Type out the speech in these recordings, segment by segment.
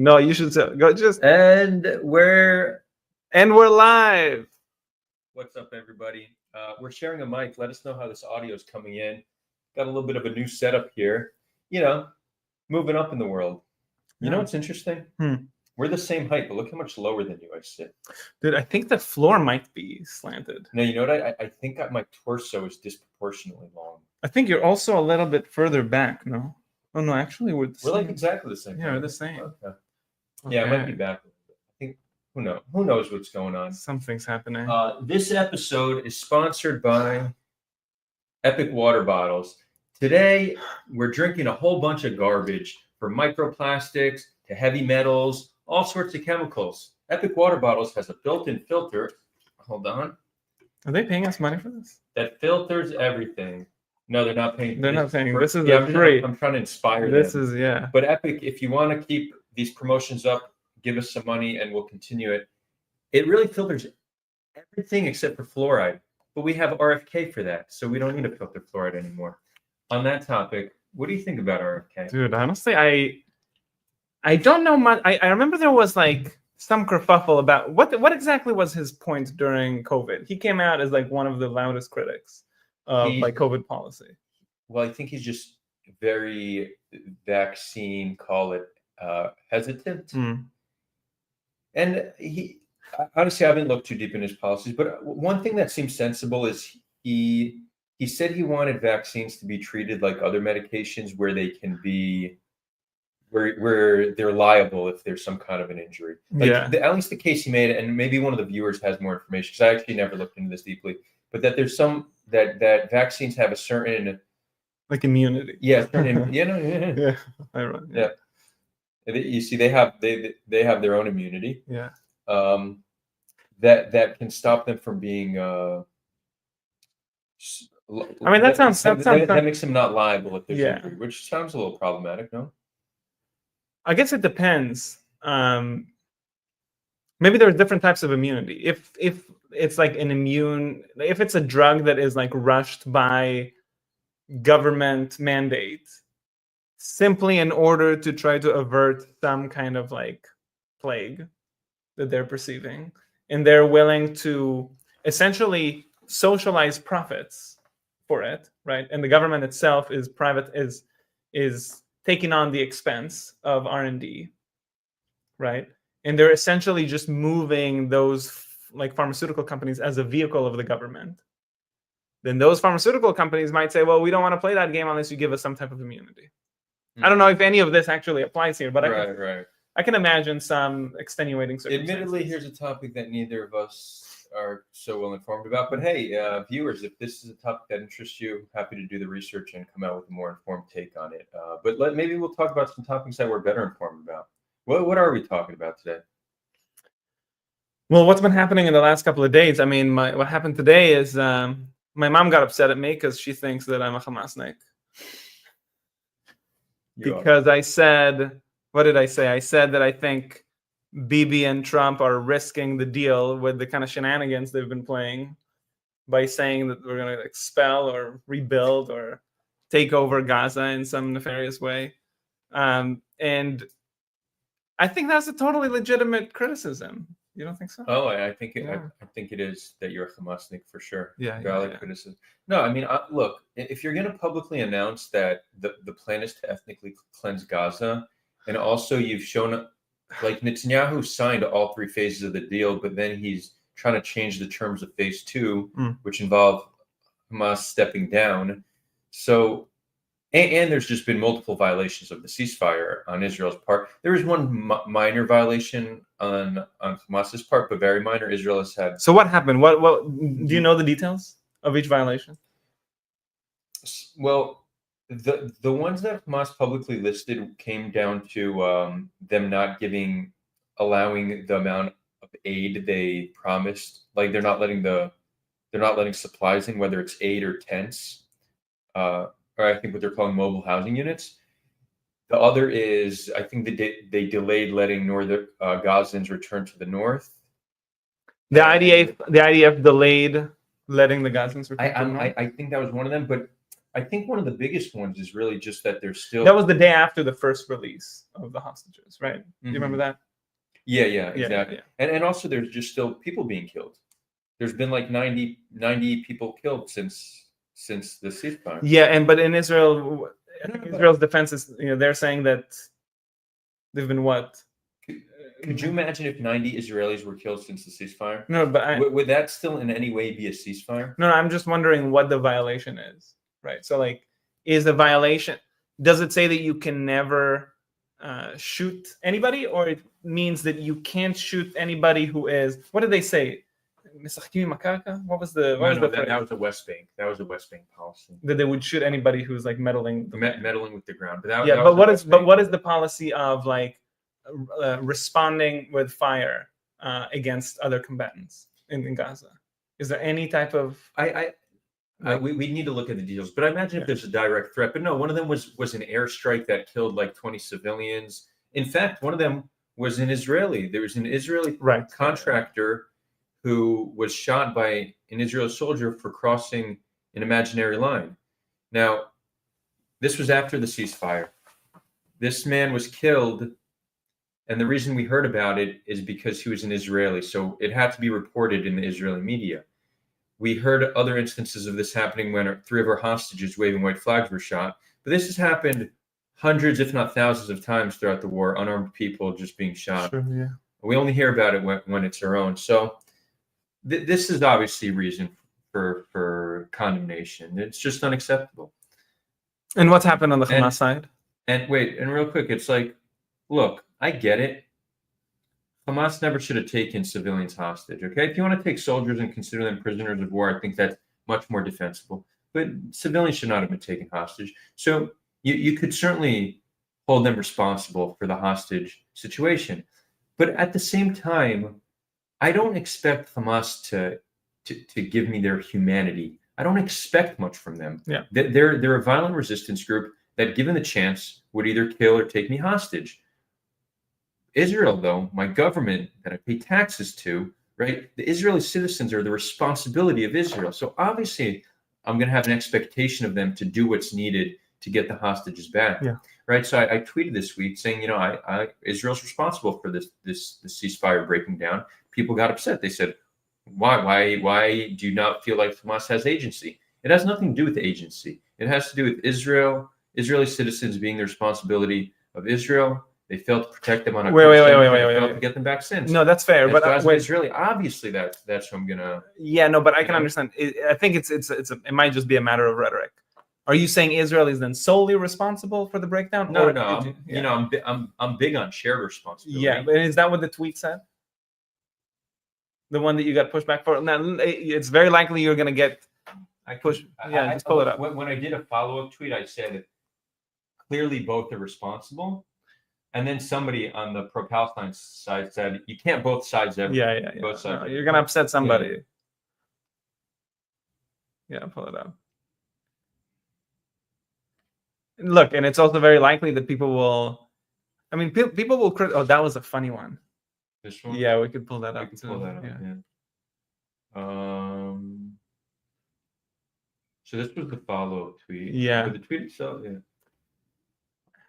No, you should say, go just. And we're live. What's up, everybody? We're sharing a mic. Let us know how this audio is coming in. Got a little bit of a new setup here. Moving up in the world. You know what's interesting? We're the same height, but look how much lower than you I sit. Dude, I think the floor might be slanted. No, you know what? I think my torso is disproportionately long. I think you're also a little bit further back, no? Oh, no, actually, we're like exactly the same. Yeah, we're the same. Okay. Yeah, I might be back. I think, who knows what's going on? Something's happening. This episode is sponsored by Epic Water Bottles. Today, we're drinking a whole bunch of garbage, from microplastics to heavy metals, all sorts of chemicals. Epic Water Bottles has a built-in filter. Hold on. Are they paying us money for this? That filters everything. No, they're not paying. They're not paying. This is free. I'm trying to inspire them. This is, yeah. But Epic, if you want to keep these promotions up, give us some money and we'll continue it. It really filters everything except for fluoride. But we have RFK for that, so we don't need to filter fluoride anymore. On that topic, what do you think about RFK? Dude, honestly, I don't know much. I remember there was like some kerfuffle about what exactly was his point during COVID. He came out as like one of the loudest critics of like COVID policy. Well, I think he's just very vaccine, call it hesitant. And he honestly, I haven't looked too deep in his policies, but one thing that seems sensible is he said he wanted vaccines to be treated like other medications, where they can be where they're liable if there's some kind of an injury. At least the case he made, and maybe one of the viewers has more information, because I actually never looked into this deeply, but that there's some that vaccines have a certain like immunity. Yeah. Yeah. Yeah. You see, they have their own immunity. Yeah. That can stop them from being. I mean, that makes them not liable if there's injury, which sounds a little problematic, no? I guess it depends. Maybe there's different types of immunity. If it's like if it's a drug that is like rushed by government mandate, simply in order to try to avert some kind of like plague that they're perceiving, and they're willing to essentially socialize profits for it, right? And the government itself is taking on the expense of R&D, right? And they're essentially just moving those like pharmaceutical companies as a vehicle of the government. Then those pharmaceutical companies might say, well, we don't want to play that game unless you give us some type of immunity. I don't know if any of this actually applies here, but I can imagine some extenuating circumstances. Admittedly, here's a topic that neither of us are so well informed about. But hey, viewers, if this is a topic that interests you, happy to do the research and come out with a more informed take on it. But maybe we'll talk about some topics that we're better informed about. What are we talking about today? Well, what's been happening in the last couple of days? I mean, what happened today is my mom got upset at me because she thinks that I'm a Hamasnik. Because I said, what did I say? I said that I think Bibi and Trump are risking the deal with the kind of shenanigans they've been playing by saying that we're going to expel or rebuild or take over Gaza in some nefarious way. And I think that's a totally legitimate criticism. You don't think so? Oh, I think it is that you're a Hamasnik for sure. Valid criticism. No, I mean, look, if you're going to publicly announce that the plan is to ethnically cleanse Gaza, and also you've shown, like, Netanyahu signed all three phases of the deal, but then he's trying to change the terms of phase 2, which involve Hamas stepping down. So, and there's just been multiple violations of the ceasefire on Israel's part. There is one minor violation on Hamas's part, but very minor. Israel has had. So what happened? What do you know the details of each violation? Well, the ones that Hamas publicly listed came down to them not allowing the amount of aid they promised. Like they're not letting supplies in, whether it's aid or tents, or I think what they're calling mobile housing units. The other is, I think they delayed letting northern Gazans return to the north. The IDF delayed letting the Gazans return to the north? I think that was one of them, but I think one of the biggest ones is really just that there's still. That was the day after the first release of the hostages, right? Do you remember that? Yeah, exactly. Yeah. And also there's just still people being killed. There's been like 90 people killed since the ceasefire. Yeah, but in Israel, Israel's defense is, they're saying that they've been what? Could you imagine if 90 Israelis were killed since the ceasefire? No, but would that still in any way be a ceasefire? No, I'm just wondering what the violation is, right? So, like, is the violation? Does it say that you can never shoot anybody, or it means that you can't shoot anybody who is? What did they say? What was the? That was the West Bank. That was the West Bank policy. That they would shoot anybody who's like meddling with the ground. But what is the policy of like responding with fire against other combatants in Gaza? Is there any type of? We need to look at the details, but I imagine if there's a direct threat. But no, one of them was an airstrike that killed like 20 civilians. In fact, one of them was an Israeli. There was an Israeli contractor who was shot by an Israeli soldier for crossing an imaginary line. Now, this was after the ceasefire. This man was killed, and the reason we heard about it is because he was an Israeli, so it had to be reported in the Israeli media. We heard other instances of this happening when 3 of our hostages waving white flags were shot, but this has happened hundreds, if not thousands of times throughout the war, unarmed people just being shot. Sure, yeah. We only hear about it when it's our own. So this is obviously reason for condemnation. It's just unacceptable. And what's happened on the Hamas side? And real quick, it's like, look, I get it. Hamas never should have taken civilians hostage, okay? If you want to take soldiers and consider them prisoners of war, I think that's much more defensible. But civilians should not have been taken hostage. So you could certainly hold them responsible for the hostage situation. But at the same time, I don't expect Hamas to give me their humanity. I don't expect much from them. Yeah. They're a violent resistance group that, given the chance, would either kill or take me hostage. Israel, though, my government that I pay taxes to, right? The Israeli citizens are the responsibility of Israel. So obviously, I'm going to have an expectation of them to do what's needed to get the hostages back. Yeah. Right. So I tweeted this week saying, Israel's responsible for this ceasefire breaking down. People got upset. They said, why do you not feel like Hamas has agency? It has nothing to do with the agency. It has to do with Israeli citizens being the responsibility of Israel. They failed to protect them on a wait. to get them back since. No, that's fair. But as Israeli, obviously that's what I'm gonna. Yeah, no, but I can understand. I think it might just be a matter of rhetoric. Are you saying Israel is then solely responsible for the breakdown? No. I'm big on shared responsibility. Yeah, but is that what the tweet said? The one that you got pushed back for? Now, it's very likely you're gonna get pushed. Yeah, just pull it up. When I did a follow-up tweet, I said clearly both are responsible. And then somebody on the pro-Palestine side said, "You can't both sides ever." Yeah. Both sides. No, you're gonna upset somebody. Yeah, pull it up. Look, and it's also very likely that people will. I mean, people will. Oh, that was a funny one. This one. Yeah, we could pull that up. Pull that up. Yeah. So this was the follow-up tweet. Yeah. The tweet itself. Yeah.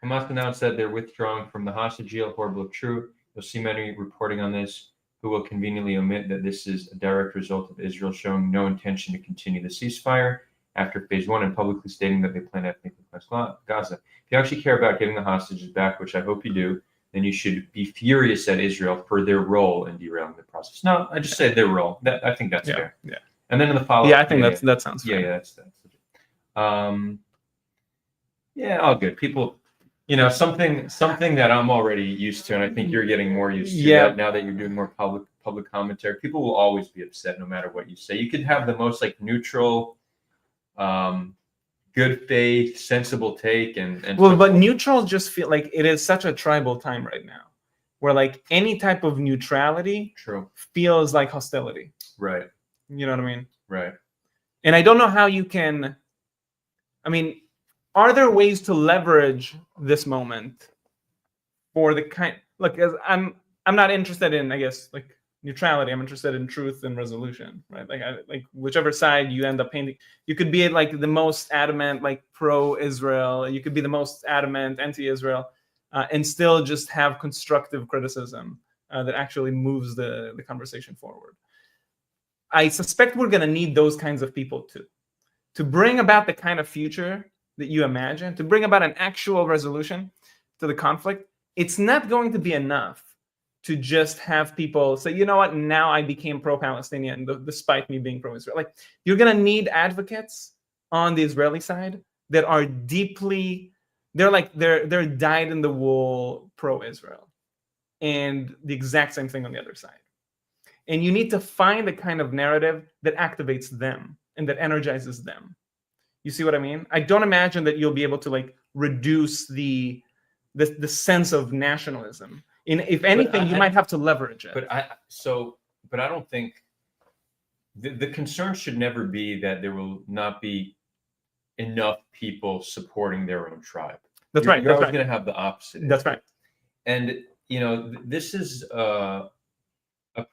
Hamas announced that they're withdrawing from the hostage deal. Horrible if true. You'll see many reporting on this who will conveniently omit that this is a direct result of Israel showing no intention to continue the ceasefire after phase 1 and publicly stating that they plan to ethnically cleanse Gaza. If you actually care about getting the hostages back, which I hope you do, then you should be furious at Israel for their role in derailing the process. No, I just said their role. I think that's fair. Yeah. And then in the follow-up. Yeah, I think that sounds fair. Yeah, that's all good. People. Something that I'm already used to, and I think you're getting more used to that now that you're doing more public commentary. People will always be upset no matter what you say. You could have the most neutral, good faith, sensible take, and but neutrals just feel like it is such a tribal time right now, where any type of neutrality feels like hostility. Right. You know what I mean? Right. And I don't know how you can. I mean. Are there ways to leverage this moment for the kind? Look, as I'm not interested in, I guess, neutrality. I'm interested in truth and resolution, right? Like whichever side you end up painting, you could be like the most adamant, like pro-Israel. You could be the most adamant anti-Israel, and still just have constructive criticism that actually moves the conversation forward. I suspect we're going to need those kinds of people too, to bring about the kind of future that you imagine, to bring about an actual resolution to the conflict. It's not going to be enough to just have people say, you know what, now I became pro-Palestinian despite me being pro-Israel. Like, you're going to need advocates on the Israeli side that are deeply, they're dyed-in-the-wool pro-Israel, and the exact same thing on the other side. And you need to find the kind of narrative that activates them and that energizes them. You see what I mean? I don't imagine that you'll be able to like reduce the sense of nationalism. If anything, you might have to leverage it. But I don't think the concern should never be that there will not be enough people supporting their own tribe. That's right. You're always going to have the opposite. That's right. And you know, this is a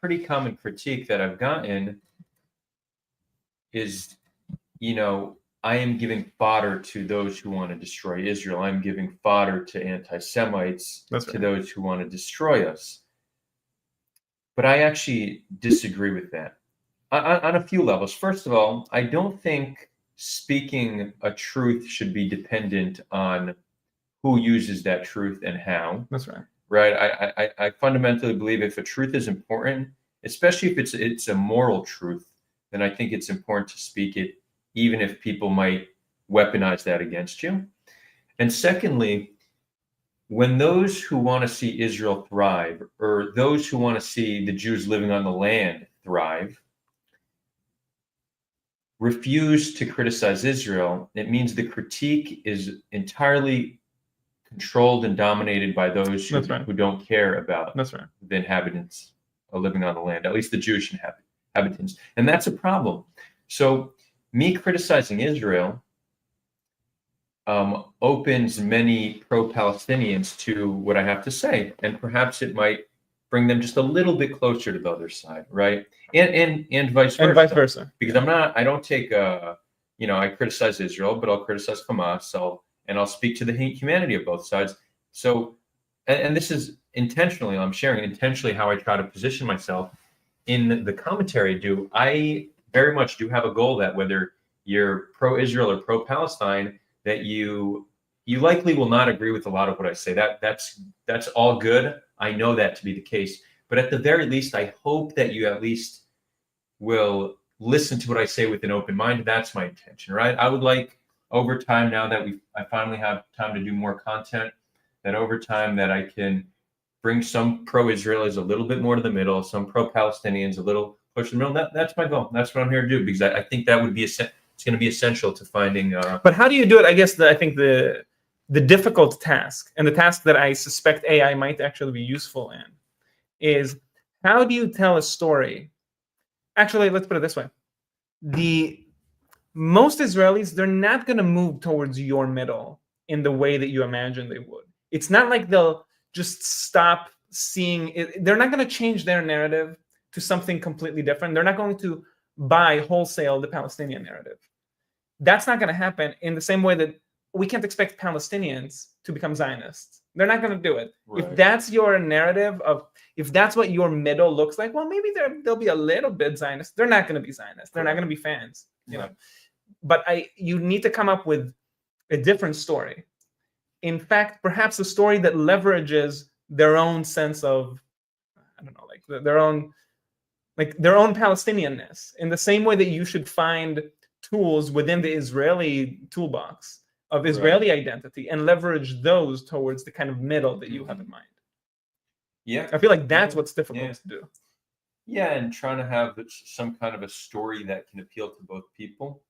pretty common critique that I've gotten is, you know, I am giving fodder to those who want to destroy Israel. I'm giving fodder to anti-Semites, to those who want to destroy us. But I actually disagree with that on a few levels. First of all, I don't think speaking a truth should be dependent on who uses that truth and how. That's right. Right. I fundamentally believe if a truth is important, especially if it's a moral truth, then I think it's important to speak it, even if people might weaponize that against you. And secondly, when those who want to see Israel thrive, or those who want to see the Jews living on the land thrive, refuse to criticize Israel, it means the critique is entirely controlled and dominated by those who don't care about the inhabitants living on the land, at least the Jewish inhabitants. And that's a problem. So me criticizing Israel opens many pro-Palestinians to what I have to say. And perhaps it might bring them just a little bit closer to the other side, right? And vice versa. And vice versa. Because I don't take, I criticize Israel, but I'll criticize Hamas. I'll speak to the humanity of both sides. So, and this is intentionally, I'm sharing intentionally how I try to position myself in the commentary. I very much do have a goal that whether you're pro-Israel or pro-Palestine, that you likely will not agree with a lot of what I say. That's all good. I know that to be the case. But at the very least, I hope that you at least will listen to what I say with an open mind. That's my intention, right? I would like, over time, now that I finally have time to do more content, that over time that I can bring some pro-Israelis a little bit more to the middle, some pro-Palestinians a little push to the middle. That's my goal. That's what I'm here to do, because I think that would be it's going to be essential to finding. But how do you do it? I guess I think the difficult task, and the task that I suspect AI might actually be useful in, is how do you tell a story? Actually, let's put it this way: most Israelis, they're not going to move towards your middle in the way that you imagine they would. It's not like they'll just stop seeing it. They're not going to change their narrative to something completely different. They're not going to buy wholesale the Palestinian narrative. That's not going to happen in the same way that we can't expect Palestinians to become Zionists. They're not going to do it. Right. If that's your narrative if that's what your middle looks like, well, maybe they'll be a little bit Zionist. They're not going to be Zionists. They're not going to be fans, you know. But you need to come up with a different story. In fact, perhaps a story that leverages their own sense of, I don't know, like their own Palestinianness, in the same way that you should find tools within the Israeli toolbox of Israeli identity and leverage those towards the kind of middle that you have in mind. Yeah, I feel like that's what's difficult to do. Yeah, and trying to have some kind of a story that can appeal to both people.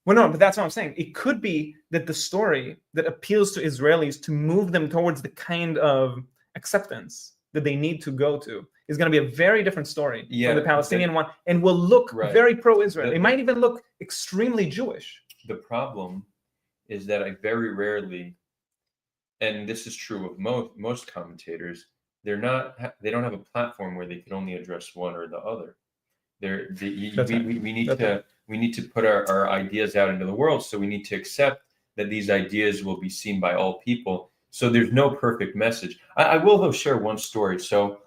Well, no, but that's what I'm saying. It could be that the story that appeals to Israelis to move them towards the kind of acceptance that they need to go to is going to be a very different story from the Palestinian one, and will look very pro-Israel. It might even look extremely Jewish. The problem is that I very rarely, and this is true of most commentators, they don't have a platform where they can only address one or the other. We need to put our ideas out into the world. So we need to accept that these ideas will be seen by all people. So there's no perfect message. I will though share one story. So,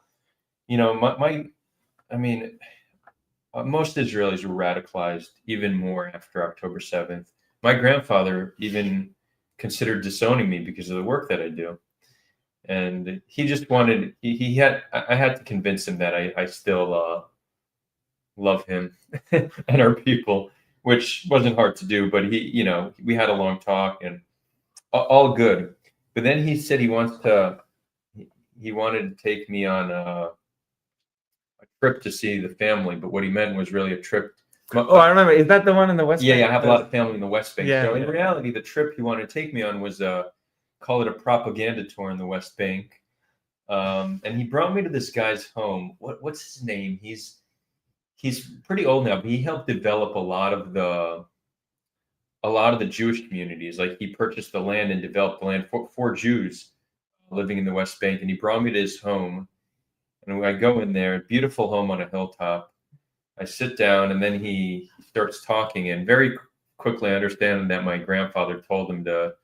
most Israelis were radicalized even more after October 7th. My grandfather even considered disowning me because of the work that I do. And he just wanted, I had to convince him that I still love him and our people, which wasn't hard to do, but we had a long talk and all good. But then he said he wanted to take me on a trip to see the family, but what he meant was really a trip. I remember. Is that the one in the West Bank? Yeah, I have a lot of family in the West Bank. Yeah, so in reality, the trip he wanted to take me on was call it a propaganda tour in the West Bank. And he brought me to this guy's home. What's his name? He's pretty old now, but he helped develop a lot of the Jewish communities. Like he purchased the land and developed the land for Jews living in the West Bank. And he brought me to his home. And when I go in there, beautiful home on a hilltop, I sit down and then he starts talking, and very quickly I understand that my grandfather told him to,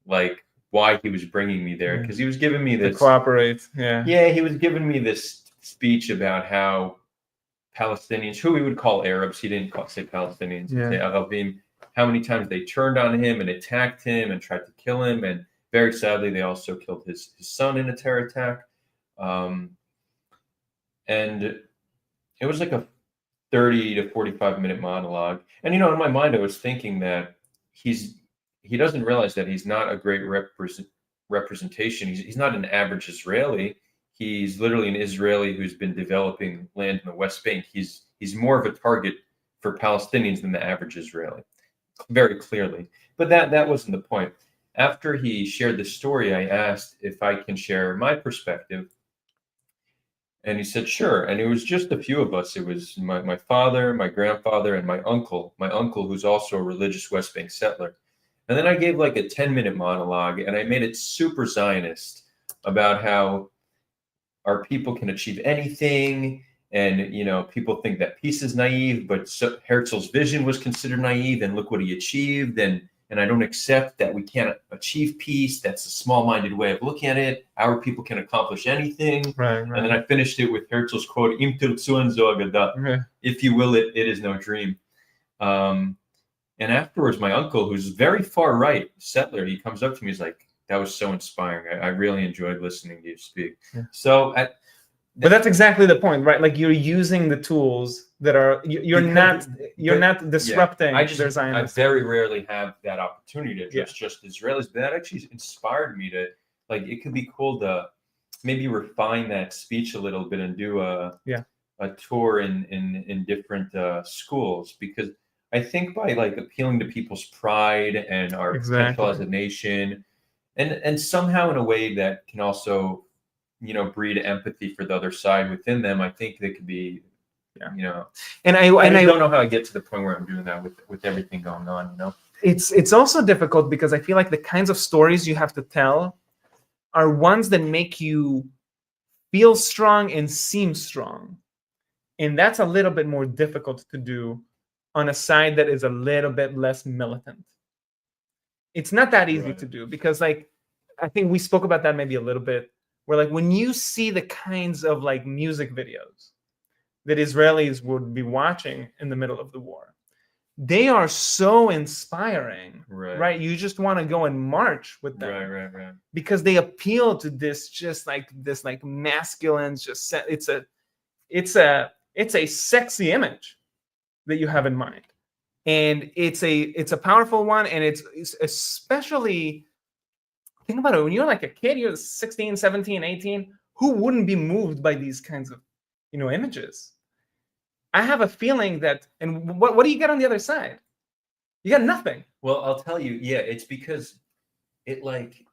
like, why he was bringing me there, because he was giving me this to cooperate. Yeah, he was giving me this speech about how Palestinians, who we would call Arabs, he didn't say Palestinians, say Arabim, how many times they turned on him and attacked him and tried to kill him, and very sadly they also killed his son in a terror attack. And it was like a 30 to 45 minute monologue. And, in my mind, I was thinking that he doesn't realize that he's not a great representation. He's not an average Israeli. He's literally an Israeli who's been developing land in the West Bank. He's more of a target for Palestinians than the average Israeli, very clearly. But that wasn't the point. After he shared this story, I asked if I can share my perspective. And he said, sure. And it was just a few of us. It was my father, my grandfather, and my uncle who's also a religious West Bank settler. And then I gave like a 10-minute monologue, and I made it super Zionist about how our people can achieve anything. And, people think that peace is naive, but Herzl's vision was considered naive, and look what he achieved. And I don't accept that we can't achieve peace. That's a small-minded way of looking at it. Our people can accomplish anything. Right. And then I finished it with Herzl's quote, Im tirtzu en zo agada. If you will, it is no dream. And afterwards, my uncle, who's very far right settler, he comes up to me. He's like, that was so inspiring. I really enjoyed listening to you speak. Yeah. So but that's exactly the point, right? Like you're using the tools that are you're not disrupting. Yeah, I very rarely have that opportunity to address just Israelis, but that actually inspired me to, like, it could be cool to maybe refine that speech a little bit and do a tour in different schools, because I think by like appealing to people's pride and our potential as a nation, and somehow in a way that can also breed empathy for the other side within them, I think they could be, And I don't know how I get to the point where I'm doing that with everything going on. It's also difficult because I feel like the kinds of stories you have to tell are ones that make you feel strong and seem strong, and that's a little bit more difficult to do on a side that is a little bit less militant. It's not that easy to do, because like I think we spoke about that maybe a little bit, where like when you see the kinds of like music videos that Israelis would be watching in the middle of the war, they are so inspiring, right? You just want to go and march with them, right. Because they appeal to this masculine, it's a sexy image that you have in mind, and it's a powerful one, and it's especially. Think about it. When you're like a kid, you're 16, 17, 18, who wouldn't be moved by these kinds of, images? I have a feeling that, and what do you get on the other side? You got nothing. Well, I'll tell you, it's because it like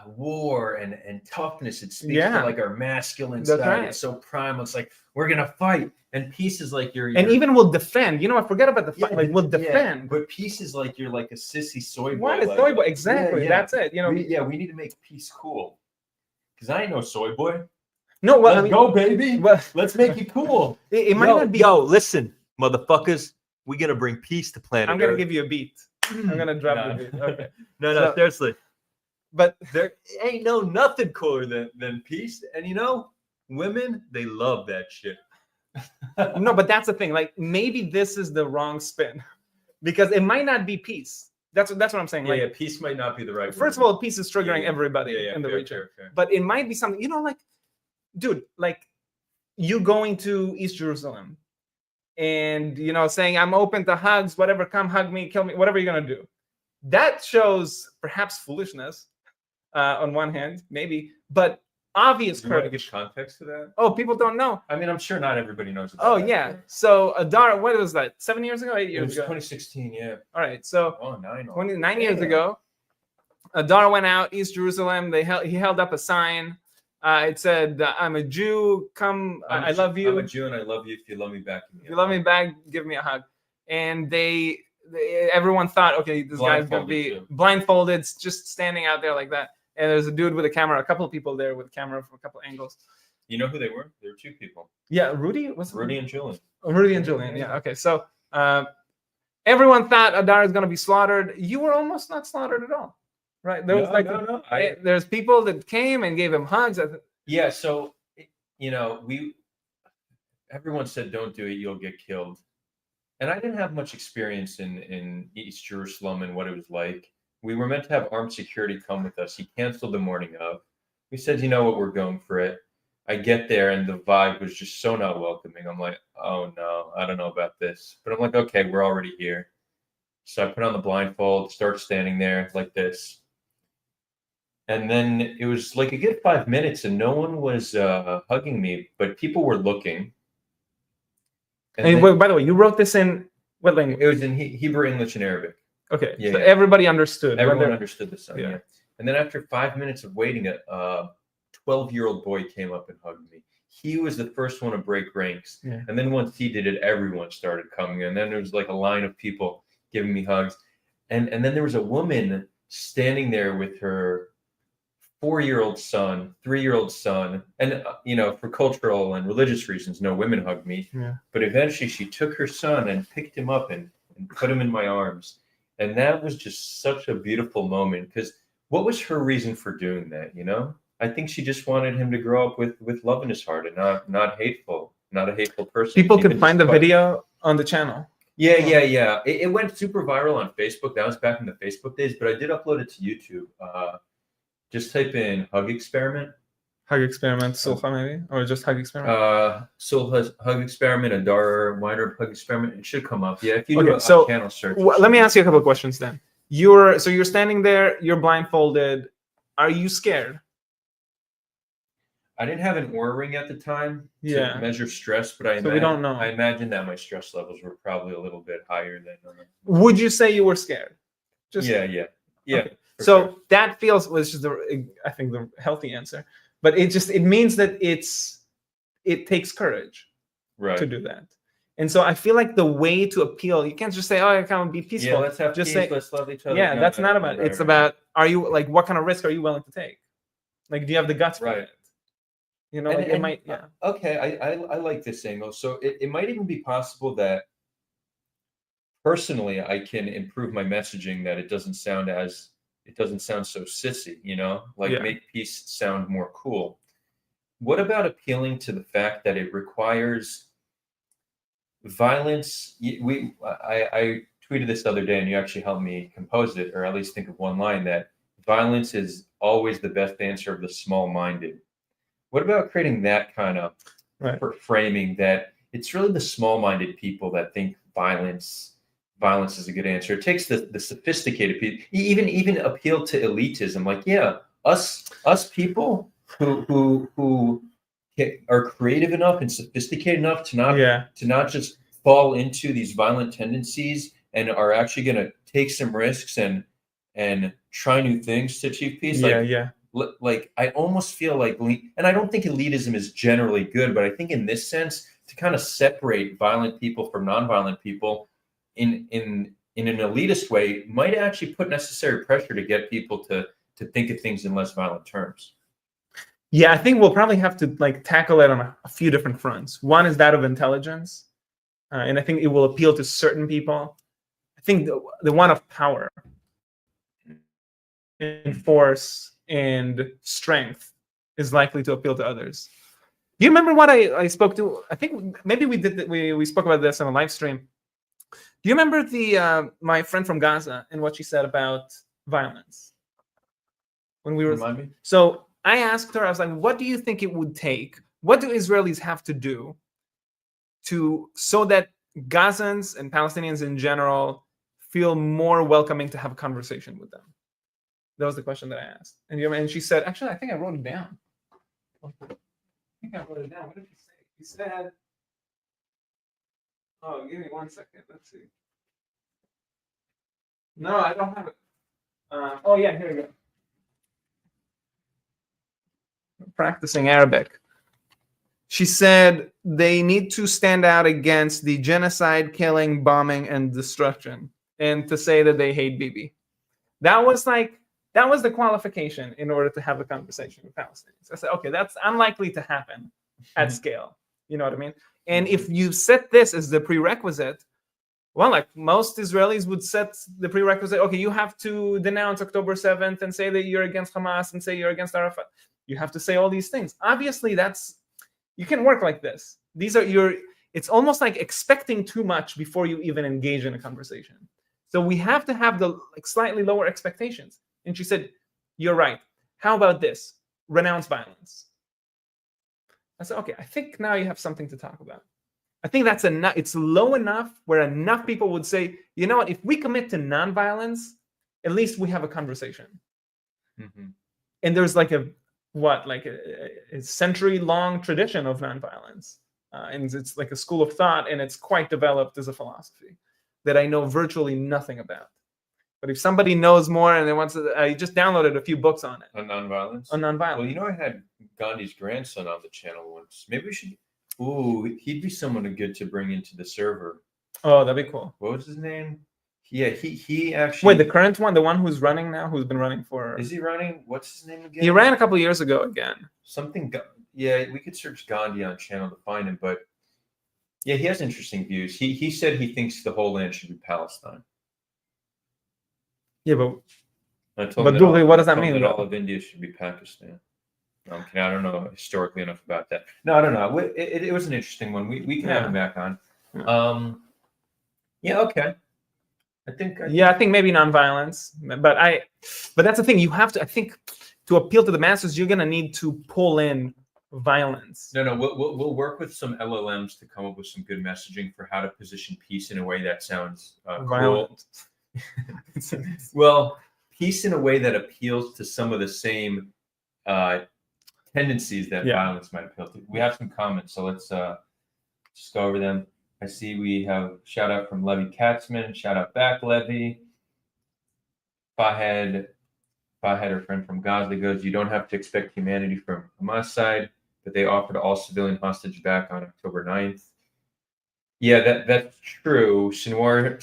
war and toughness, it speaks to like our masculine side. Right. It's so primal. It's like, we're going to fight. And peace is like you're and even we'll defend. I forget about the fight. Like we'll defend. Yeah, but peace is like you're like a sissy soy boy. What is soy boy? Exactly. That's it. We need to make peace cool. Because I ain't no soy boy. No, well, Let's go, baby. well, Let's make it cool. it might not be. Yo, listen, motherfuckers. We're gonna bring peace to planet I'm gonna Earth. give you a beat. I'm gonna drop the beat. Okay. No, So- seriously. But There ain't nothing cooler than peace. And you know, women, they love that shit. no, but that's the thing. Like maybe this is the wrong spin, because it might not be peace. That's what I'm saying. Like, peace might not be the right first of word. all, peace is triggering everybody in the region. Fair. But it might be something, like, dude, like you going to East Jerusalem and, saying, I'm open to hugs, whatever, come hug me, kill me, whatever you're going to do. That shows perhaps foolishness on one hand, maybe, but obvious You want to courage. give context to that? Oh, people don't know. I mean, I'm sure not everybody knows about Oh, that. yeah. So Adar, what was that? 7 years ago, 8 It years was ago? 2016, yeah. All right. So Oh, 9. 29 years ago, Adar went out, East Jerusalem. He held up a sign. It said, I'm a Jew. Come, I love you. I'm a Jew and I love you. If you love me back, If you love me back, give me a hug. And everyone thought, okay, this guy's going to be blindfolded, just standing out there like that. And there's a dude with a camera, a couple of people there with a camera from a couple angles. You know who they were? There were 2 people. Yeah, Rudy? What's Rudy and Julian. Oh, Rudy and Julian, yeah. Okay, so everyone thought Adar is going to be slaughtered. You were almost not slaughtered at all, right? There was No. There's people that came and gave him hugs. Yeah, so, everyone said, don't do it, you'll get killed. And I didn't have much experience in East Jerusalem and what it was like. We were meant to have armed security come with us. He canceled the morning of. We said, you know what, we're going for it. I get there and the vibe was just so not welcoming. I'm like, oh no, I don't know about this. But I'm like, okay, we're already here. So I put on the blindfold, start standing there like this. And then it was like a good 5 minutes and no one was hugging me, but people were looking. And by the way, you wrote this in what language? It was in Hebrew, English, and Arabic. Okay, Yeah, so yeah. everybody understood. Everyone understood the sign. Yeah. Yeah. And then after 5 minutes of waiting, a 12-year-old boy came up and hugged me. He was the first one to break ranks. Yeah. And then once he did it, everyone started coming. And then there was like a line of people giving me hugs. And then there was a woman standing there with her 4-year-old son, 3-year-old son. And, for cultural and religious reasons, no women hugged me. Yeah. But eventually she took her son and picked him up and put him in my arms. And that was just such a beautiful moment because what was her reason for doing that? I think she just wanted him to grow up with love in his heart and not hateful, not a hateful person. People could find the video on the channel. Yeah. It went super viral on Facebook. That was back in the Facebook days, but I did upload it to YouTube. Just type in hug experiment. Hug experiment, Sulha maybe, or just hug experiment. Sulha's hug experiment, Adar Weinreb hug experiment. It should come up. Yeah, if you Okay, do a so channel search. Let me ask you a couple of questions then. You're standing there, you're blindfolded. Are you scared? I didn't have an Oura ring at the time Yeah. to measure stress, but So we don't know. I imagine that my stress levels were probably a little bit higher than. Would you say you were scared? Yeah. Okay. for So sure. that feels, which is I think the healthy answer, but it means that it takes courage right to do that. And so I feel like the way to appeal, you can't just say, oh, I can't be peaceful. Yeah, let's have just peace. say, Let's love each other. yeah, No, that's not about it. right, It's right. about, are you like, what kind of risk are you willing to take? Like, do you have the guts for Right. it? Like it might, yeah. Okay, I like this angle. So it might even be possible that personally I can improve my messaging that it doesn't sound so sissy, Yeah. make peace sound more cool. What about appealing to the fact that it requires violence? I tweeted this the other day and you actually helped me compose it, or at least think of one line, that violence is always the best answer of the small-minded. What about creating that kind of framing that it's really the small-minded people that think violence is a good answer? It takes the sophisticated people, even appeal to elitism. Like, yeah, us people who are creative enough and sophisticated enough to not just fall into these violent tendencies and are actually going to take some risks and try new things to achieve peace. Like I almost feel like, and I don't think elitism is generally good, but I think in this sense, to kind of separate violent people from nonviolent people in an elitist way might actually put necessary pressure to get people to think of things in less violent terms. Yeah, I think we'll probably have to like tackle it on a few different fronts. One is that of intelligence, and I think it will appeal to certain people. I think the one of power and force and strength is likely to appeal to others. Do you remember what I spoke to? I think maybe we spoke about this on a live stream. Do you remember the my friend from Gaza and what she said about violence? When we were Remind me? So I asked her, I was like, what do you think it would take? What do Israelis have to do so that Gazans and Palestinians in general feel more welcoming to have a conversation with them? That was the question that I asked. And she said, actually, I think I wrote it down. What did she say? She said, oh, give me 1 second. Let's see. No, I don't have it. Oh, yeah, here we go. Practicing Arabic. She said they need to stand out against the genocide, killing, bombing, and destruction, and to say that they hate Bibi. That was the qualification in order to have a conversation with Palestinians. I said, okay, that's unlikely to happen at scale. You know what I mean? And if you set this as the prerequisite, well, like most Israelis would set the prerequisite, okay, you have to denounce October 7th and say that you're against Hamas and say you're against Arafat. You have to say all these things. Obviously, you can work like this. It's almost like expecting too much before you even engage in a conversation. So we have to have the slightly lower expectations. And she said, you're right. How about this? Renounce violence. I said, okay, I think now you have something to talk about. I think that's enough. It's low enough where enough people would say, you know what, if we commit to nonviolence, at least we have a conversation. Mm-hmm. And there's like a century-long tradition of nonviolence. And it's like a school of thought, and it's quite developed as a philosophy that I know virtually nothing about. But if somebody knows more and they wants to, I just downloaded a few books on it. On nonviolence? On nonviolence. Well, you know, I had Gandhi's grandson on the channel once. Maybe we should. Ooh, he'd be someone good to bring into the server. Oh, that'd be cool. What was his name? Yeah, he actually. Wait, the current one, the one who's running now, who's been running for. Is he running? What's his name again? He ran a couple of years ago again. Something. Yeah, we could search Gandhi on channel to find him, but yeah, he has interesting views. He said he thinks the whole land should be Palestine. Yeah, but Duly, what does that mean? That all of India should be Pakistan. No, I'm kidding. I don't know historically enough about that. No, I don't know. It was an interesting one. We can have him back on. Yeah. Okay. I think maybe nonviolence, but that's the thing. You have to. I think to appeal to the masses, you're gonna need to pull in violence. No. We'll work with some LLMs to come up with some good messaging for how to position peace in a way that sounds violent. Cool. Well, peace in a way that appeals to some of the same tendencies that violence might appeal to. We have some comments, so let's just go over them. I see we have shout out from Levy Katzman. Shout out back, Levy. Fahed, our friend from Gaza, goes, you don't have to expect humanity from Hamas side, but they offered all civilian hostage back on October 9th. Yeah, that's true. Sinwar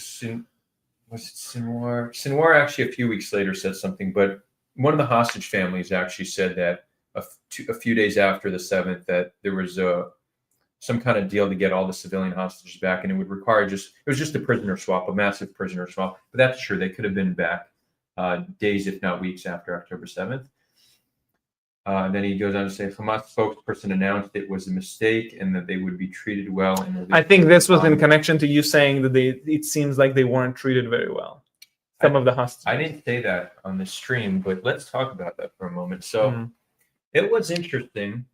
actually a few weeks later said something, but one of the hostage families actually said that a few days after the 7th that there was some kind of deal to get all the civilian hostages back, and it would require it was just a prisoner swap, a massive prisoner swap. But that's true. They could have been back days, if not weeks, after October 7th. Then he goes on to say, Hamas spokesperson announced it was a mistake and that they would be treated well. I think this was in connection to you saying that it seems like they weren't treated very well. Some of the hostages. I didn't say that on the stream, but let's talk about that for a moment. So it was interesting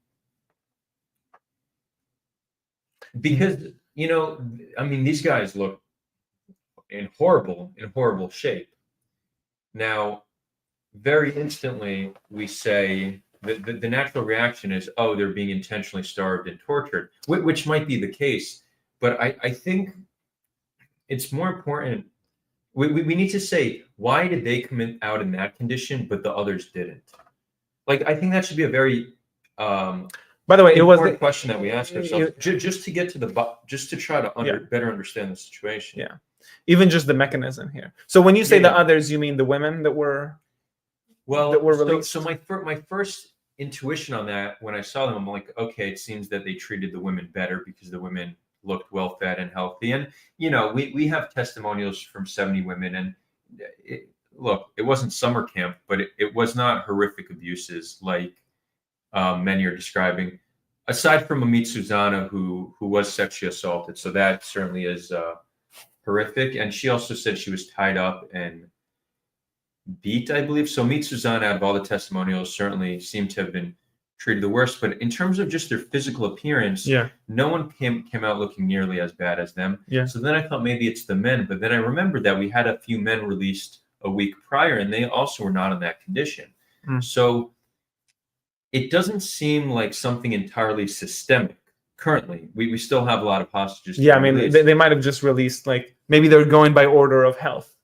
because, these guys look in horrible shape. Now, very instantly, we say the natural reaction is, oh, they're being intentionally starved and tortured, which might be the case. But I think it's more important. We need to say, why did they come out in that condition, but the others didn't? Like, I think that should be a very by the way, it was the question that we ask ourselves, just to get to just to try to better understand the situation. Yeah, even just the mechanism here. So when you say the others, you mean the women that were released? So my first intuition on that, when I saw them, I'm like, okay, it seems that they treated the women better because the women looked well fed and healthy. And we have testimonials from 70 women, and look, it wasn't summer camp, but it was not horrific abuses like many are describing, aside from Amit Susanna, who was sexually assaulted. So that certainly is horrific. And she also said she was tied up and beat, I believe. So Amit Susanna, out of all the testimonials, certainly seemed to have been treated the worst. But in terms of just their physical appearance, no one came out looking nearly as bad as them. So then I thought maybe it's the men. But then I remembered that we had a few men released a week prior, and they also were not in that condition. So it doesn't seem like something entirely systemic. Currently, we still have a lot of hostages. I mean, they might have just released, like, maybe they're going by order of health.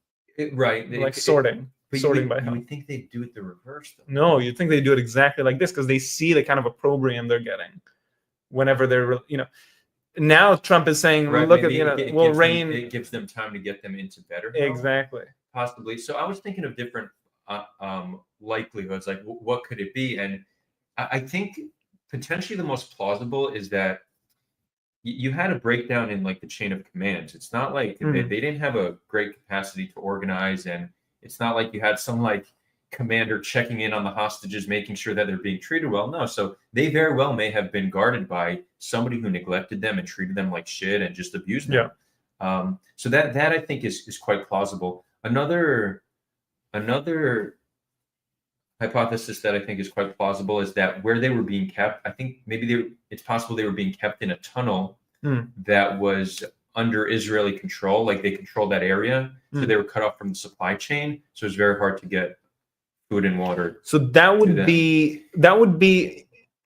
Right. Like sorting by health. You would think they'd do it the reverse, though. No, you'd think they do it exactly like this, because they see the kind of opprobrium they're getting whenever they're, now Trump is saying, look at, it gives them time to get them into better health. Exactly. Possibly. So I was thinking of different likelihoods, like what could it be? And I think potentially the most plausible is that you had a breakdown in like the chain of commands. It's not like they didn't have a great capacity to organize, and it's not like you had some like commander checking in on the hostages, making sure that they're being treated well. No, so they very well may have been guarded by somebody who neglected them and treated them like shit and just abused them. So that I think is quite plausible. Another hypothesis that I think is quite plausible is that where they were being kept, I think maybe it's possible they were being kept in a tunnel that was under Israeli control, like they controlled that area, so they were cut off from the supply chain. So it's very hard to get food and water. So that would be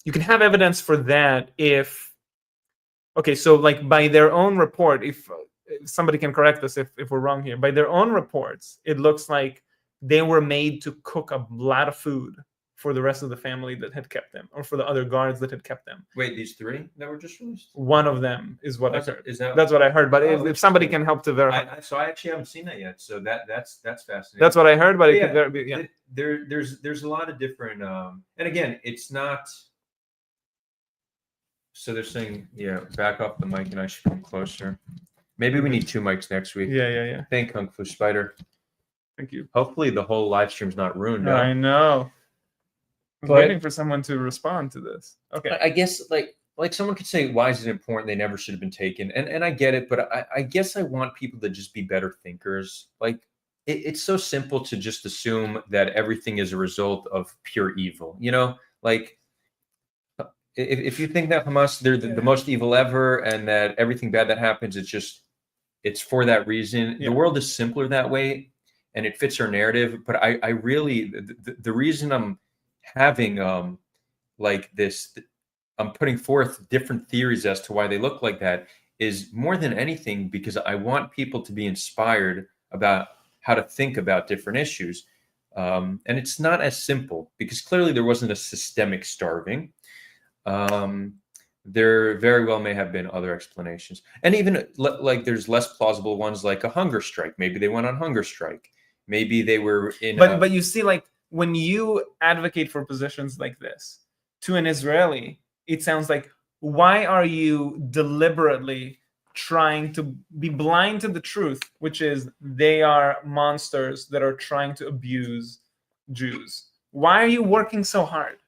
you can have evidence for that if, okay, so like by their own report, if somebody can correct us if we're wrong here, by their own reports, it looks like they were made to cook a lot of food for the rest of the family that had kept them, or for the other guards that had kept them. Wait, these three that were just released? One of them is what I heard. That's what I heard. But if somebody can help to verify, so I actually haven't seen that yet. So that's fascinating. That's what I heard. But there's a lot of different. And again, it's not. So they're saying, back off the mic, and I should come closer. Maybe we need 2 mics next week. Yeah. Thank Kung Fu Spider. Thank you. Hopefully the whole live stream's not ruined. I know. I was waiting for someone to respond to this. Okay. I guess like someone could say, why is it important? They never should have been taken. And I get it, but I guess I want people to just be better thinkers. Like it's so simple to just assume that everything is a result of pure evil. Like if you think that Hamas, they're the most evil ever, and that everything bad that happens, it's for that reason. The world is simpler that way, and it fits our narrative. But I really, the reason I'm having like this, I'm putting forth different theories as to why they look like that, is more than anything because I want people to be inspired about how to think about different issues. And it's not as simple, because clearly there wasn't a systemic starving. There very well may have been other explanations, and even like there's less plausible ones, like a hunger strike. Maybe they went on hunger strike. Maybe they were in. But you see, like when you advocate for positions like this to an Israeli, it sounds like, why are you deliberately trying to be blind to the truth, which is they are monsters that are trying to abuse Jews? Why are you working so hard?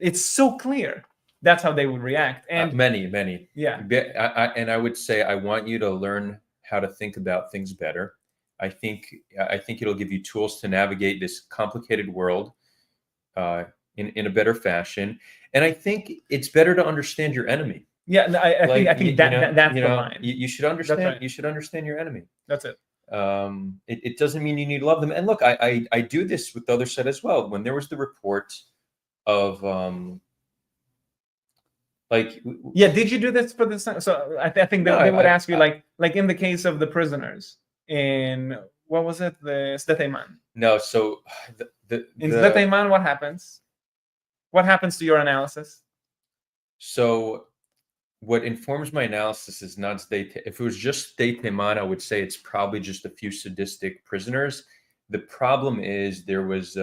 It's so clear. That's how they would react. And many. Yeah. And I would say, I want you to learn how to think about things better. I think it'll give you tools to navigate this complicated world in a better fashion. And I think it's better to understand your enemy. Yeah, I think that's the line. You should understand. Right. You should understand your enemy. That's it. It doesn't mean you need to love them. And look, I do this with the other side as well. When there was the report of did you do this for this? So I think they would ask you, like in the case of the prisoners in, what was it, the Sde Eiman? No, so in Sde Eiman, what happens? What happens to your analysis? So what informs my analysis is not Sde. If it was just Sde Eiman, I would say it's probably just a few sadistic prisoners. The problem is there was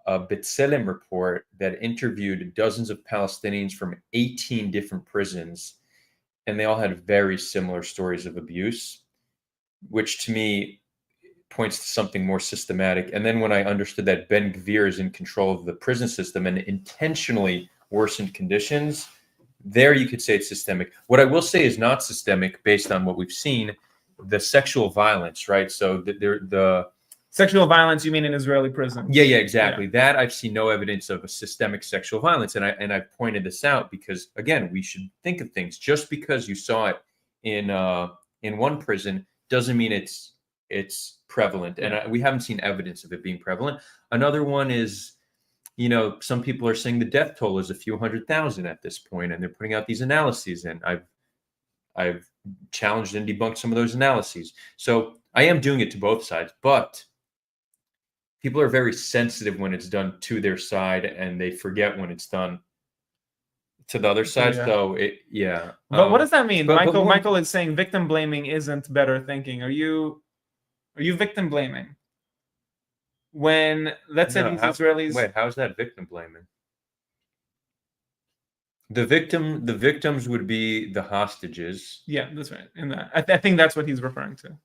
B'Tselem report that interviewed dozens of Palestinians from 18 different prisons, and they all had very similar stories of abuse, which to me points to something more systematic. And then when I understood that Ben Gvir is in control of the prison system and intentionally worsened conditions, there you could say it's systemic. What I will say is not systemic based on what we've seen, the sexual violence, right? So the sexual violence, you mean in Israeli prisons? Yeah, exactly. Yeah. That I've seen no evidence of a systemic sexual violence, and I've pointed this out because again, we should think of things. Just because you saw it in one prison doesn't mean it's prevalent, and we haven't seen evidence of it being prevalent. Another one is, some people are saying the death toll is a few 100,000 at this point, and they're putting out these analyses, and I've challenged and debunked some of those analyses. So I am doing it to both sides, but people are very sensitive when it's done to their side, and they forget when it's done to the other side. Yeah. So But what does that mean? but Michael is saying victim blaming isn't better thinking. Are you victim blaming? When let's say these Israelis. Wait, how's that victim blaming? The victims would be the hostages. Yeah, that's right. In that, I think that's what he's referring to.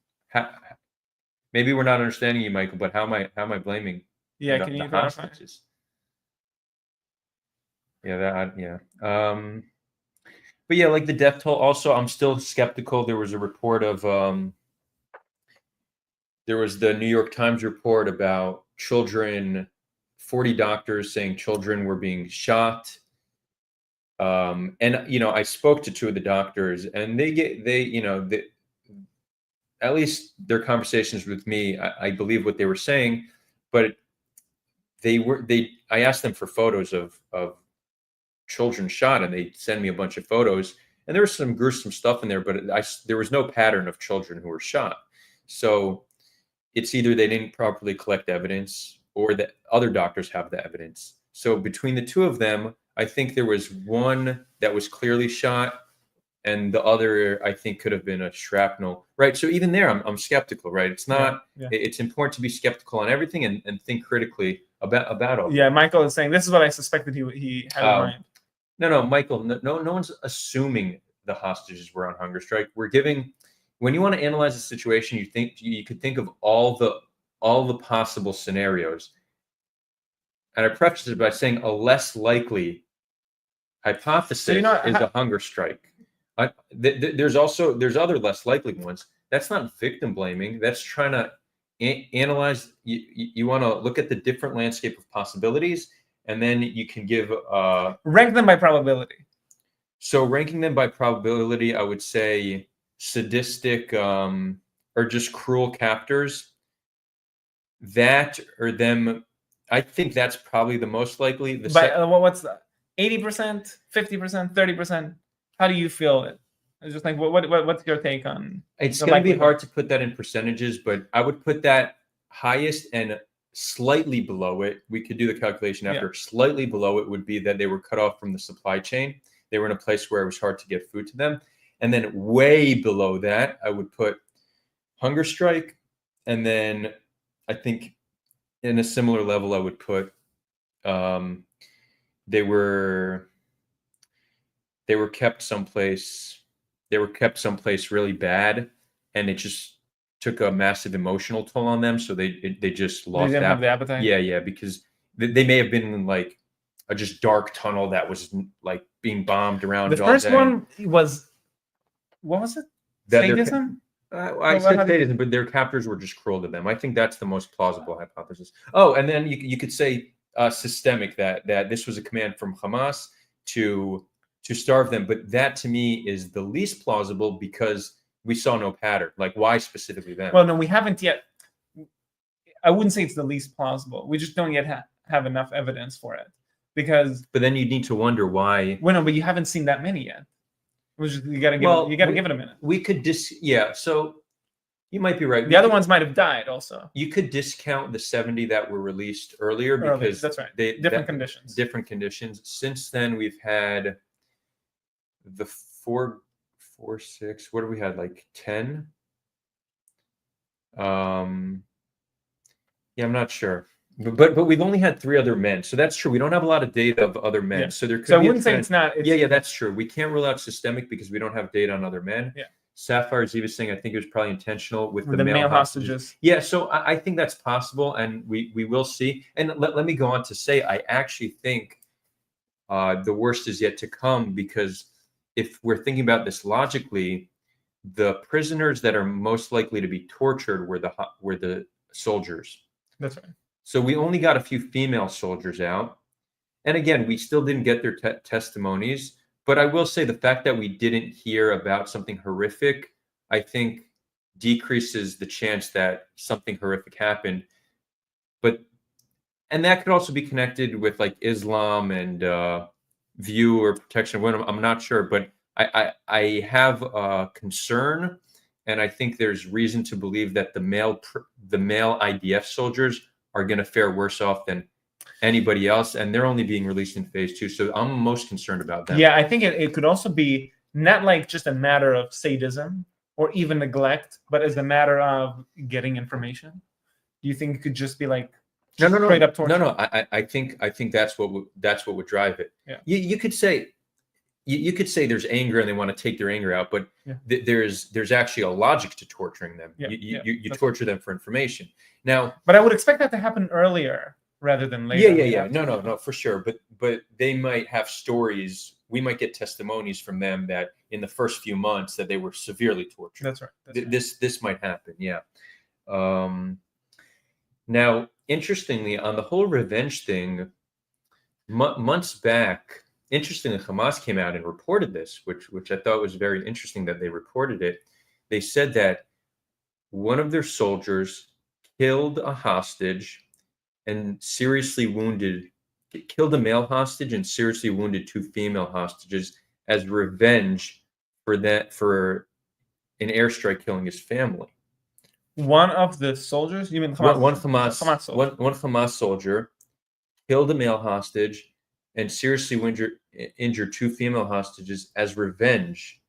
Maybe we're not understanding you, Michael. But how am I blaming? Yeah, can you clarify? Hostages? But yeah, like the death toll. Also, I'm still skeptical. There was a report of there was the New York Times report about children. 40 doctors saying children were being shot. And I spoke to two of the doctors, and at least their conversations with me, I believe what they were saying, but I asked them for photos of children shot, and they send me a bunch of photos, and there was some gruesome stuff in there, but there was no pattern of children who were shot. So it's either they didn't properly collect evidence, or that other doctors have the evidence. So between the two of them, I think there was one that was clearly shot, and the other I think could have been a shrapnel, right? So even there, I'm skeptical, right? It's not. Yeah. It's important to be skeptical on everything and think critically about all. Yeah, Michael is saying this is what I suspected he had in mind. No, Michael. No one's assuming the hostages were on hunger strike. We're giving. When you want to analyze a situation, you could think of all the possible scenarios. And I preface it by saying a less likely hypothesis is a hunger strike. There's other less likely ones. That's not victim blaming. That's trying to analyze. You want to look at the different landscape of possibilities, and then you can give rank them by probability. So ranking them by probability, I would say sadistic or just cruel captors. That or them. I think that's probably the most likely. What's that? 80%, 50%, 30%? How do you feel it? It's just like what's your take on? It's going to be hard to put that in percentages, but I would put that highest and slightly below it. We could do the calculation after. Yeah. Slightly below it would be that they were cut off from the supply chain. They were in a place where it was hard to get food to them. And then way below that, I would put hunger strike. And then I think in a similar level, I would put they were kept someplace. They were kept someplace really bad, and it just took a massive emotional toll on them. So they just lost. They didn't have the appetite. Yeah, because they may have been in like a just dark tunnel that was like being bombed around. The first one was, what was it? Sadism? I said sadism, but their captors were just cruel to them. I think that's the most plausible hypothesis. Oh, and then you could say systemic, that this was a command from Hamas to starve them, but that to me is the least plausible because we saw no pattern. Like, why specifically them? Well, no, we haven't yet. I wouldn't say it's the least plausible. We just don't yet have enough evidence for it, because. But then you need to wonder why. Well, no, but you haven't seen that many yet. You got to give it a minute. We could so you might be right. The other ones might have died also. You could discount the 70 that were released earlier because that's right. Different conditions. Since then, we've had the 4, 6. What do we had? Like 10. Yeah, I'm not sure. But we've only had 3 other men, so that's true. We don't have a lot of data of other men, Yeah. so there could So I be a wouldn't say trend. it's not. It's, Yeah, that's true. We can't rule out systemic because we don't have data on other men. Yeah. Sapphire Ziva saying I think it was probably intentional with with the the male hostages. Yeah, so I think that's possible, and we will see. And let me go on to say I actually think the worst is yet to come, because if we're thinking about this logically, the prisoners that are most likely to be tortured were the soldiers. That's right. So we only got a few female soldiers out. And again, we still didn't get their testimonies. But I will say the fact that we didn't hear about something horrific, I think decreases the chance that something horrific happened. And that could also be connected with like Islam and view or protection of women. I'm not sure, but I have a concern, and I think there's reason to believe that the male IDF soldiers are going to fare worse off than anybody else, and they're only being released in phase 2. So I'm most concerned about that. Yeah, I think it could also be not like just a matter of sadism or even neglect, but as a matter of getting information. Do you think it could just be like straight up torture? No. I think that's what would drive it. Yeah. You could say there's anger and they want to take their anger out, but there's actually a logic to torturing them. You torture them for information. Now, but I would expect that to happen earlier rather than later. Yeah. No, for sure. But they might have stories. We might get testimonies from them that in the first few months that they were severely tortured. That's right. This might happen. Yeah. Now, interestingly, on the whole revenge thing, months back, interestingly, Hamas came out and reported this, which I thought was very interesting that they reported it. They said that one of their soldiers killed a hostage and killed a male hostage and seriously wounded 2 female hostages as revenge for an airstrike killing his family. One of the soldiers? You mean Hamas? One Hamas soldier killed a male hostage and seriously injured 2 female hostages as revenge.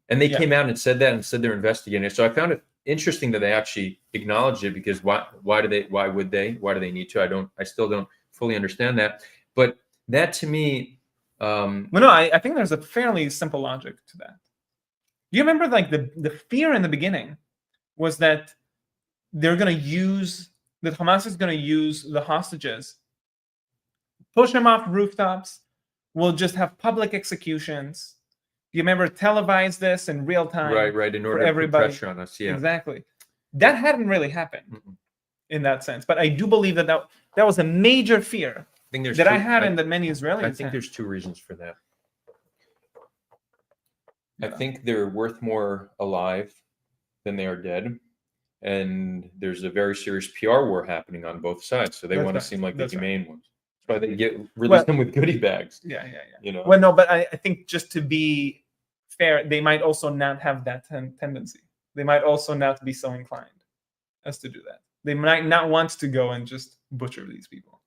And they came out and said that and said they're investigating it. So I found it interesting that they actually acknowledged it, because why would they need to? I still don't fully understand that. But that to me, I think there's a fairly simple logic to that. Do you remember like the fear in the beginning was that Hamas is going to use the hostages, push them off rooftops, we'll just have public executions. Do you remember televise this in real time? Right. In order to put pressure on us, yeah. Exactly. That hadn't really happened in that sense. But I do believe that was a major fear I had and that many Israelis I think there's 2 reasons for that. I think they're worth more alive than they are dead. And there's a very serious PR war happening on both sides. So they want to seem like the humane ones. That's why they release them with goodie bags. Yeah. You know. Well, no, but I think just to be fair, they might also not have that tendency. They might also not be so inclined as to do that. They might not want to go and just butcher these people.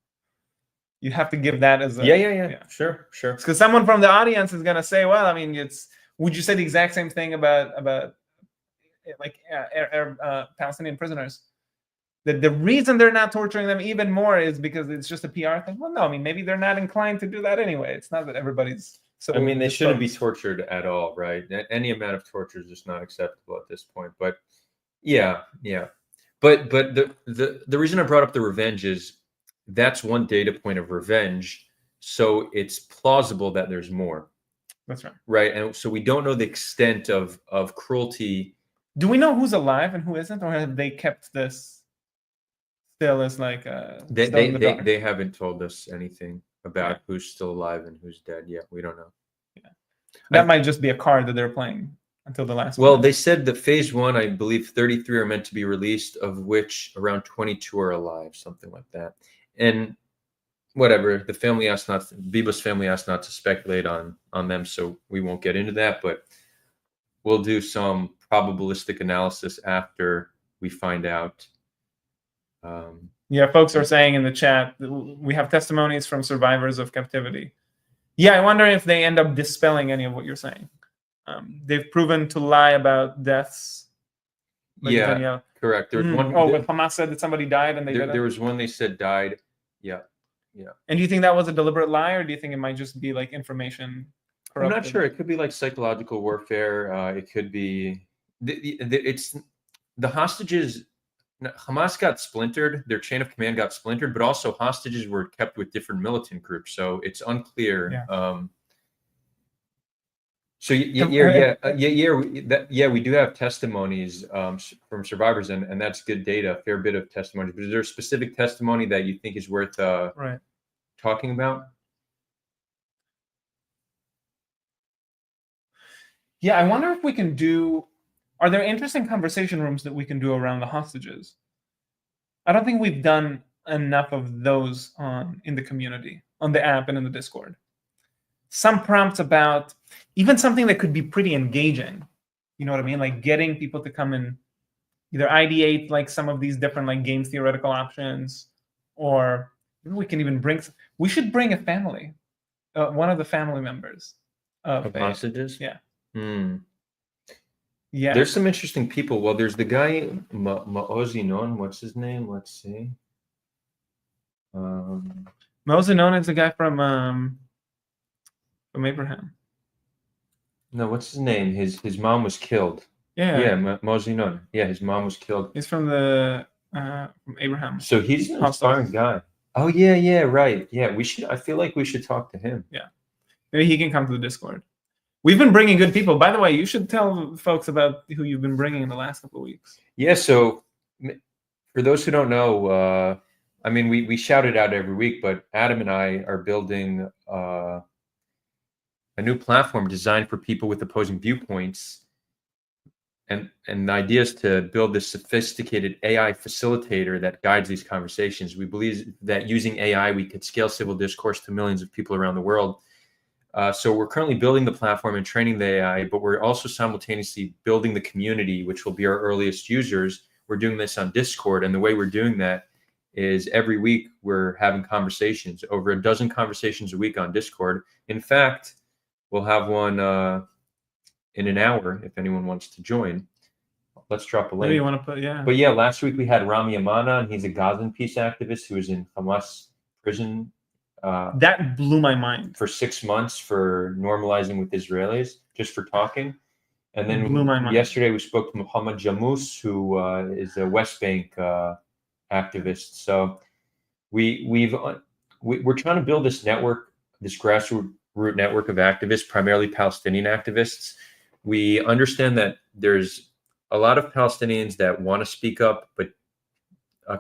You have to give that as a... Yeah. Sure. Because someone from the audience is going to say, well, I mean, would you say the exact same thing about like Palestinian prisoners? That the reason they're not torturing them even more is because it's just a PR thing? Well, no, I mean, maybe they're not inclined to do that anyway. It's not that everybody's... So I mean, they shouldn't be tortured at all, right? Any amount of torture is just not acceptable at this point. But yeah. But the reason I brought up the revenge is that's one data point of revenge. So it's plausible that there's more. That's right. Right. And so we don't know the extent of cruelty. Do we know who's alive and who isn't, or have they kept this still as like they haven't told us anything about who's still alive and who's dead yet. We don't know. Yeah. That might just be a card that they're playing until the last Well, minute. they said that phase 1, I believe 33 are meant to be released, of which around 22 are alive, something like that. And whatever, the family asked Biba's family asked not to speculate on them, so we won't get into that, but we'll do some probabilistic analysis after we find out. Folks are saying in the chat that we have testimonies from survivors of captivity. Yeah, I wonder if they end up dispelling any of what you're saying. They've proven to lie about deaths. Correct. There was one. But Hamas said that somebody died and they didn't. There was one they said died. Yeah. And do you think that was a deliberate lie, or do you think it might just be like information I'm not corrupted? sure. It could be like psychological warfare. It could be it's the hostages. Hamas got splintered. Their chain of command got splintered, but also hostages were kept with different militant groups. So it's unclear. Yeah. So we do have testimonies from survivors, and that's good data. A fair bit of testimonies. But is there a specific testimony that you think is worth talking about? Yeah, I wonder if we can do. Are there interesting conversation rooms that we can do around the hostages? I don't think we've done enough of those in the community, on the app and in the Discord. Some prompts about even something that could be pretty engaging. You know what I mean? Like getting people to come and either ideate like some of these different like games theoretical options, or maybe we can even we should bring a family, one of the family members Of hostages. Yeah. Yeah. There's some interesting people. Well, there's the guy Maozinon. What's his name? Let's see. Maozinon is the guy from Abraham. No, what's his name? His mom was killed. Yeah. Maozinon. Yeah, his mom was killed. He's from from Abraham. So he's an inspiring guy. Oh yeah, right. Yeah, I feel like we should talk to him. Yeah, maybe he can come to the Discord. We've been bringing good people. By the way, you should tell folks about who you've been bringing in the last couple of weeks. Yeah, so for those who don't know, I mean, we shout it out every week, but Adam and I are building a new platform designed for people with opposing viewpoints. And the idea is to build this sophisticated AI facilitator that guides these conversations. We believe that using AI, we could scale civil discourse to millions of people around the world. So we're currently building the platform and training the AI, but we're also simultaneously building the community, which will be our earliest users. We're doing this on Discord, and the way we're doing that is every week we're having conversations, over a dozen conversations a week on Discord. In fact, we'll have one in an hour if anyone wants to join. Let's drop a link. Maybe you want to put, yeah. But yeah, last week we had Rami Amana, and he's a Gazan peace activist who was in Hamas prison. That blew my mind. For 6 months for normalizing with Israelis, just for talking. And then yesterday we spoke to Muhammad Jamous, who is a West Bank activist. So we're trying to build this network, this grassroots network of activists, primarily Palestinian activists. We understand that there's a lot of Palestinians that want to speak up, but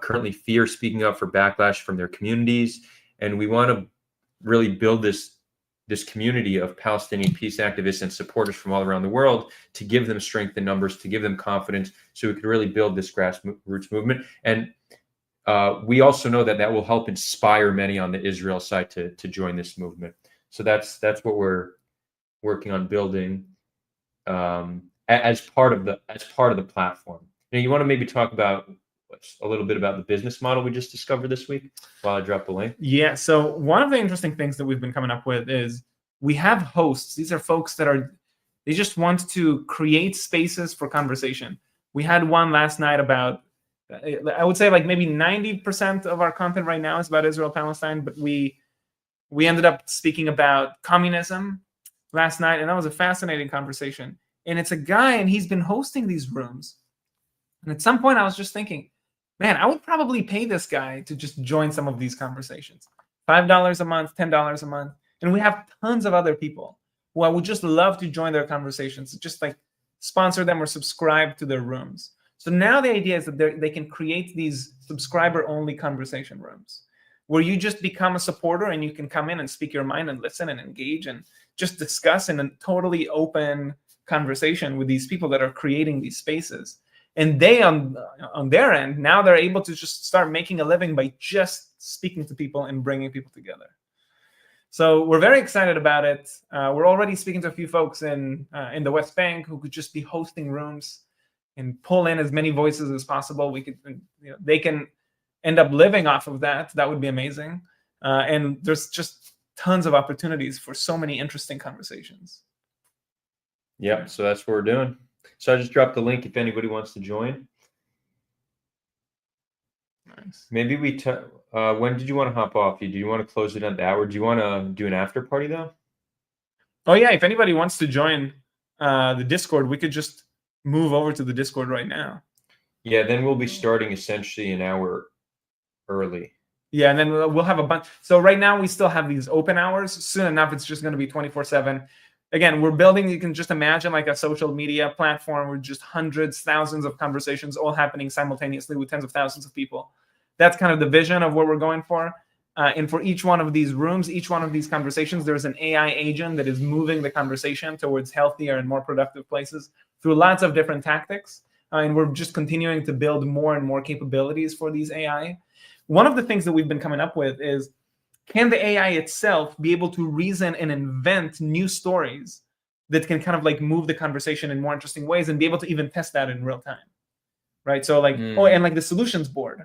currently fear speaking up for backlash from their communities. And we want to really build this community of Palestinian peace activists and supporters from all around the world to give them strength in numbers, to give them confidence, so we could really build this grassroots movement. And we also know that will help inspire many on the Israel side to join this movement. So that's what we're working on building as part of the platform. Now, you want to maybe talk about a little bit about the business model we just discovered this week while I drop the link? Yeah. So one of the interesting things that we've been coming up with is we have hosts. These are folks that they just want to create spaces for conversation. We had one last night about, I would say like maybe 90% of our content right now is about Israel Palestine, but we ended up speaking about communism last night, and that was a fascinating conversation. And it's a guy, and he's been hosting these rooms. And at some point I was just thinking, man, I would probably pay this guy to just join some of these conversations. $5 a month, $10 a month. And we have tons of other people who I would just love to join their conversations, just like sponsor them or subscribe to their rooms. So now the idea is that they can create these subscriber-only conversation rooms where you just become a supporter and you can come in and speak your mind and listen and engage and just discuss in a totally open conversation with these people that are creating these spaces. And they, on their end, now they're able to just start making a living by just speaking to people and bringing people together. So we're very excited about it. We're already speaking to a few folks in the West Bank who could just be hosting rooms and pull in as many voices as possible. They can end up living off of that. That would be amazing. And there's just tons of opportunities for so many interesting conversations. Yeah, so that's what we're doing. So I just dropped the link if anybody wants to join. Nice. Nice. Maybe when did you want to hop off? Do you want to close it at the hour? Do you want to do an after party though? Oh yeah, if anybody wants to join the Discord, we could just move over to the Discord right now. Yeah, then we'll be starting essentially an hour early. Yeah, and then we'll have a bunch. So right now we still have these open hours. Soon enough, it's just going to be 24/7. Again, we're building, you can just imagine like a social media platform with just hundreds, thousands of conversations all happening simultaneously with tens of thousands of people. That's kind of the vision of what we're going for. And for each one of these rooms, each one of these conversations, there's an AI agent that is moving the conversation towards healthier and more productive places through lots of different tactics. And we're just continuing to build more and more capabilities for these AI. One of the things that we've been coming up with is, can the AI itself be able to reason and invent new stories that can kind of like move the conversation in more interesting ways and be able to even test that in real time, right? So like, oh, and like the solutions board,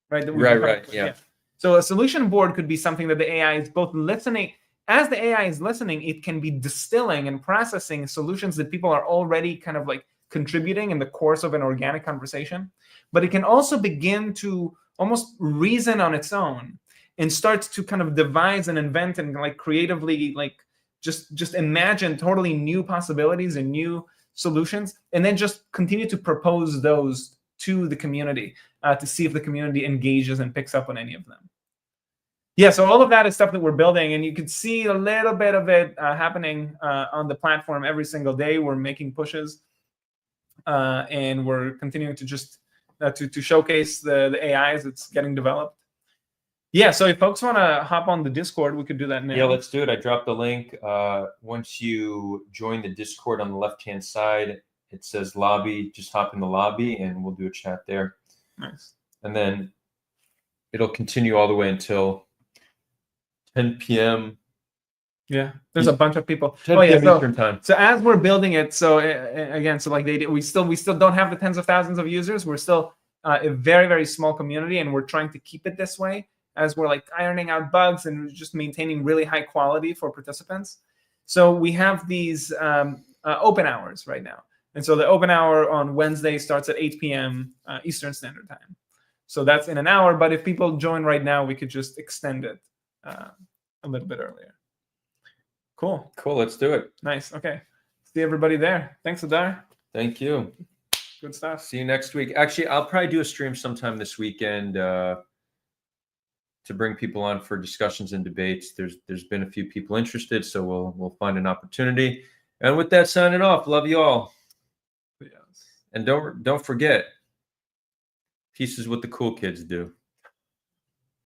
right? Right, yeah. So a solution board could be something that the AI is both listening, as the AI is listening, it can be distilling and processing solutions that people are already kind of like contributing in the course of an organic conversation, but it can also begin to almost reason on its own and starts to kind of devise and invent and like creatively like just imagine totally new possibilities and new solutions, and then just continue to propose those to the community to see if the community engages and picks up on any of them. Yeah, so all of that is stuff that we're building, and you can see a little bit of it happening on the platform every single day. We're making pushes, and we're continuing to just to showcase the AIs that's getting developed. Yeah, so if folks want to hop on the Discord, we could do that now. Yeah, let's do it. I dropped the link. Once you join the Discord on the left-hand side, it says lobby. Just hop in the lobby, and we'll do a chat there. Nice. And then it'll continue all the way until 10 p.m. Yeah, there's a bunch of people. 10 p.m. Eastern time. So as we're building it, so again, so like we still don't have the tens of thousands of users. We're still a very, very small community, and we're trying to keep it this way as we're like ironing out bugs and just maintaining really high quality for participants. So we have these open hours right now. And so the open hour on Wednesday starts at 8 p.m. Eastern Standard Time. So that's in an hour, but if people join right now, we could just extend it a little bit earlier. Cool. Cool, let's do it. Nice, okay. See everybody there. Thanks, Adar. Thank you. Good stuff. See you next week. Actually, I'll probably do a stream sometime this weekend to bring people on for discussions and debates. There's been a few people interested, so we'll find an opportunity. And with that, signing off. Love you all. Yes. And don't forget, peace is what the cool kids do.